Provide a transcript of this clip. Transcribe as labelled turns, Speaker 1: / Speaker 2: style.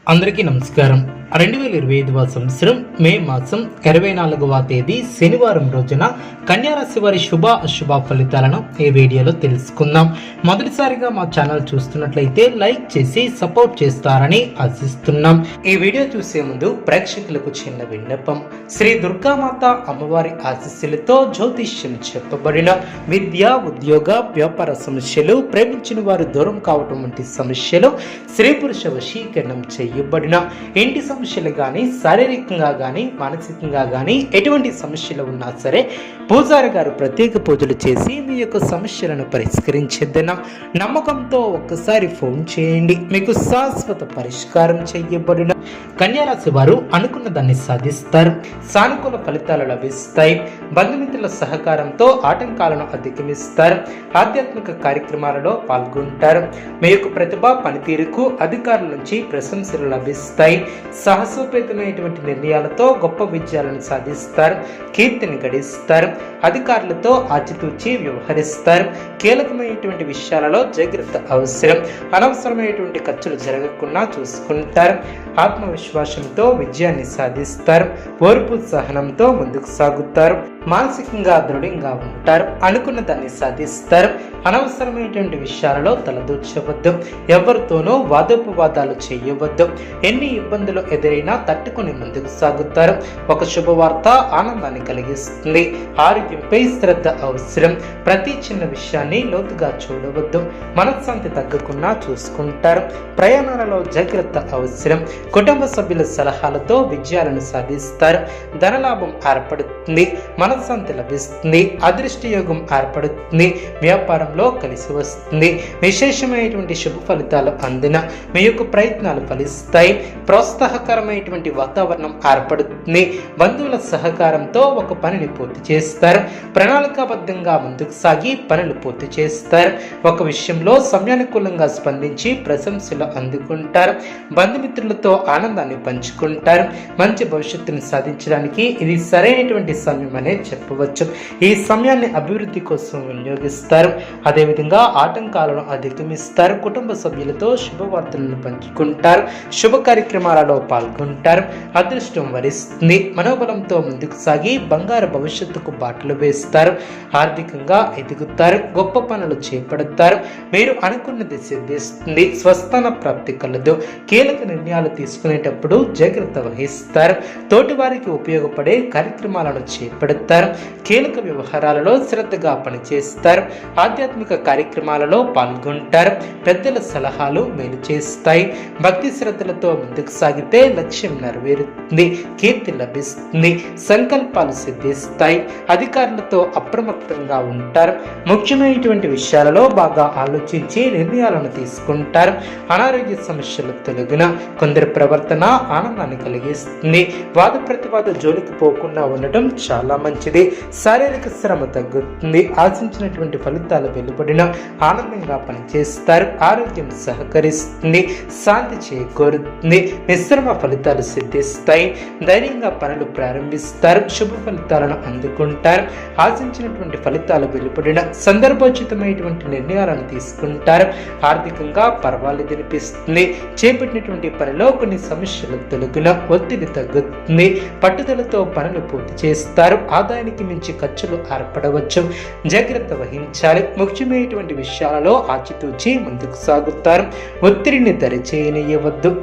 Speaker 1: అందరికీ నమస్కారం. 2025 సంవత్సరం మే మాసం 24వ తేదీ శనివారం రోజున కన్యారాశి వారి శుభ అశుభ ఫలితాలను ఈ వీడియోలో తెలుసుకుందాం. మొదటిసారిగా మా ఛానల్ చూస్తున్నట్లయితే లైక్ చేసి సపోర్ట్ చేస్తారని ఆశిస్తున్నాం. ఈ వీడియో చూసే ముందు ప్రేక్షకులకు చిన్న విన్నపం. శ్రీ దుర్గామాత అమ్మవారి ఆశీస్సులతో జ్యోతిష్యం చెప్పబడిన విద్య, ఉద్యోగ, వ్యాపార సమస్యలు, ప్రేమించిన వారు దూరం కావటం వంటి సమస్యలు, స్త్రీ పురుష వశీకరణం చేయబడిన ఇంటి సమస్యలు కానీ, శారీరకంగా కానీ, మానసికంగా కానీ ఎటువంటి సమస్యలు ఉన్నా సరే పూజారి గారు ప్రత్యేక పూజలు చేసి మీ యొక్క సమస్యలను పరిష్కరించేద్దన నమ్మకంతో ఒక్కసారి ఫోన్ చేయండి. మీకు శాశ్వత పరిష్కారం చేయబడిన కన్యారాశి వారు అనుకున్న దాన్ని సాధిస్తారు. సానుకూల ఫలితాలు లభిస్తాయి. బంధుమిత్రుల సహకారంతో ఆటంకాలను అధిగమిస్తారు. ఆధ్యాత్మిక కార్యక్రమాలలో పాల్గొంటారు. మీ యొక్క ప్రతిభ, పనితీరుకు అధికారుల నుంచి ప్రశంసలు లభిస్తాయి. సాహసోపేతమైనటువంటి నిర్ణయాలతో గొప్ప విజయాలను సాధిస్తారు. కీర్తిని గడిస్తారు. అధికారులతో ఆచితూచి వ్యవహరిస్తారు. కీలకమైనటువంటి విషయాలలో జాగ్రత్త అవసరం. అనవసరమైనటువంటి ఖర్చులు జరగకుండా చూసుకుంటారు. ఆత్మవిశ్వాసంతో విజయాన్ని సాధిస్తారు. ఓర్పు సహనంతో ముందుకు సాగుతారు. మానసికంగా దృఢంగా ఉంటారు. అనుకున్న దాన్ని సాధిస్తారు. అనవసరమైనటువంటి విషయాలలో తలదూర్చవద్దు. ఎవరితోనూ వాదోపవాదాలు చేయవద్దు. ఎన్ని ఇబ్బందులు ఎదురైనా తట్టుకుని ముందుకు సాగుతారు. ఒక శుభవార్త ఆనందాన్ని కలిగిస్తుంది. ఆరోగ్యంపై శ్రద్ధ అవసరం. ప్రతి చిన్న విషయాన్ని లోతుగా చూడవద్దు. మనశ్శాంతి తగ్గకుండా చూసుకుంటారు. ప్రయాణాలలో జాగ్రత్త అవసరం. కుటుంబ సభ్యుల సలహాలతో విజయాలను సాధిస్తారు. ధనలాభం ఏర్పడుతుంది. మనశ్శాంతి లభిస్తుంది. అదృష్ట యోగం ఏర్పడుతుంది. వ్యాపారంలో కలిసి వస్తుంది. విశేషమైనటువంటి శుభ ఫలితాలు అందిన మీ యొక్క ప్రయత్నాలు ఫలిస్తాయి. ప్రోత్సాహకరమైనటువంటి వాతావరణం ఏర్పడుతుంది. బంధువుల సహకారంతో ఒక పనిని పూర్తి చేస్తారు. ప్రణాళికాబద్ధంగా ముందుకు సాగి పనులు పూర్తి చేస్తారు. ఒక విషయంలో సమయానుకూలంగా స్పందించి ప్రశంసలు అందుకుంటారు. బంధుమిత్రులతో ఆనందాన్ని పంచుకుంటారు. మంచి భవిష్యత్తును సాధించడానికి ఇది సరైనటువంటి సమయం అనే చెప్పవచ్చు. ఈ సమయాన్ని అభివృద్ధి కోసం వినియోగిస్తారు. అదేవిధంగా ఆటంకాలను అధిగమిస్తారు. కుటుంబ సభ్యులతో శుభవార్తలను పంచుకుంటారు. శుభ కార్యక్రమాలలో పాల్గొంటారు. అదృష్టం వరిస్తుంది. మనోబలంతో ముందుకు సాగి బంగారు భవిష్యత్తుకు బాటలు వేస్తారు. ఆర్థికంగా ఎదుగుతారు. గొప్ప పనులు చేపడతారు. మీరు అనుకున్నది సిద్ధిస్తుంది. స్వస్థాన ప్రాప్తి కలదు. కీలక నిర్ణయాలు తీసుకునేటప్పుడు జాగ్రత్త వహిస్తారు. తోటి వారికి ఉపయోగపడే కార్యక్రమాలను చేపడతారు. కీలక వ్యవహారాలలో శ్రద్ధగా పనిచేస్తారు. ఆధ్యాత్మిక కార్యక్రమాలలో పాల్గొంటారు. పెద్దల సలహాలు మేలు చేస్తాయి. భక్తి శ్రద్ధలతో ముందుకు సాగితే లక్ష్యం నెరవేరుతుంది. కీర్తి లభిస్తుంది. సంకల్పాలు సిద్ధిస్తాయి. అధికారులతో అప్రమత్తంగా ఉంటారు. ముఖ్యమైనటువంటి విషయాలలో బాగా ఆలోచించి నిర్ణయాలను తీసుకుంటారు. అనారోగ్య సమస్యలు తొలగిన కొందరి ప్రవర్తన ఆనందాన్ని కలిగిస్తుంది. వాద ప్రతివాద జోలికి పోకుండా ఉండటం చాలా మంచిది. శారీరక శ్రమ తగ్గుతుంది. ఆశించినటువంటి ఫలితాలు వెలువడిన ఆనందంగా పనిచేస్తారు. ఆరోగ్యం సహకరిస్తుంది. శాంతి చేకూరుతుంది. మిశ్రమ ఫలితాలు సిద్ధిస్తాయి. ధైర్యంగా పనులు ప్రారంభిస్తారు. శుభ ఫలితాలను అందుకుంటారు. ఆశించినటువంటి ఫలితాలు వెలువడిన సందర్భోచితమైనటువంటి నిర్ణయాలను తీసుకుంటారు. ఆర్థికంగా పర్వాలేదనిపిస్తుంది. చేపట్టినటువంటి పనిలో కొన్ని సమస్యలు తొలగిన ఒత్తిడి తగ్గుతుంది. పట్టుదలతో పనులు పూర్తి చేస్తారు. ఆదాయానికి మించి ఖర్చులు ఏర్పడవచ్చు. జాగ్రత్త వహించాలి. ముఖ్యమైనటువంటి విషయాలలో ఆచితూచి ముందుకు సాగుతారు. ఒత్తిడిని దరిచేయనియవద్దు.